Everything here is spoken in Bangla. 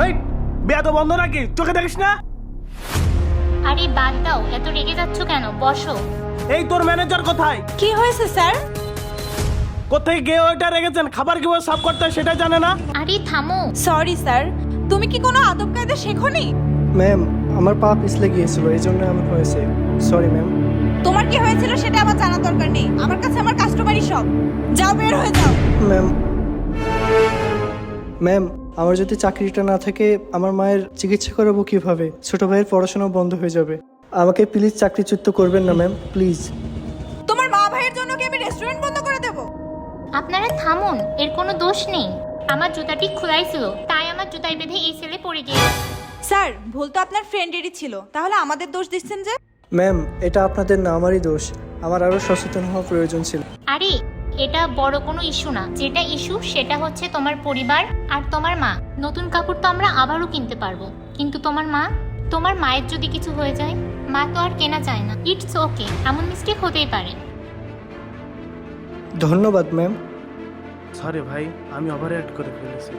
এই বিয়া তো বন্ধ নাকি, চোখে দেখিস না? আরে বাদ দাও, এত রেগে যাচ্ছ কেন? বসো। এই তোর ম্যানেজার কোথায়? কি হয়েছে স্যার? কোথায় গিয়ে ওইটা রেখেছেন? খাবার কিভাবে সার্ভ করতে হয় সেটা জানে না? আরে থামো। সরি স্যার, তুমি কি কোনো আদব কায়দা শেখোনি? ম্যাম, আমার পা পিছলে গিয়েছিল, এই জন্য এমন হয়েছে। Sorry ma'am. তোমার কি হয়েছিল সেটা আমার জানার দরকার নেই। আমার কাছে আমার কাস্টমারই সব। যাও, বের হয়ে যাও। ম্যাম, ম্যাম, আমার যদি চাকরিটা না থাকে আমার মায়ের চিকিৎসা করাবো কিভাবে? ছোট ভাইয়ের পড়াশোনা বন্ধ হয়ে যাবে। আমাকে প্লিজ চাকরিচ্যুত করবেন না ম্যাম, প্লিজ। তোমার মা ভাইয়ের জন্য কি আমি রেস্টুরেন্ট বন্ধ করে দেব? আপনারা থামুন, এর কোনো দোষ নেই। আমার জুতাটি খোলাই ছিল, তাই আমার জুতায় বেঁধে এই ছেলে পড়ে গিয়েছে। স্যার, ভুল তো আপনার ফ্রেন্ডেরই ছিল, তাহলে আমাদের দোষ দিচ্ছেন যে? ম্যাম, এটা আপনাদের না, আমারই দোষ। আমার আরও সচেতন হওয়া প্রয়োজন ছিল। আরে এটা বড় কোনো ইস্যু না। যেটা ইস্যু সেটা হচ্ছে তোমার পরিবার আর তোমার মা। নতুন কাপড় তো আমরা আবারও কিনতে পারবো, কিন্তু তোমার মায়ের যদি কিছু হয়ে যায়, মা তো আর কেনা চায় না। ইটস ওকে, এমন মিস্টেক হতেই পারে। ধন্যবাদ ম্যাম। সরি ভাই, আমি ওভার অ্যাক্ট করে ফেলেছি।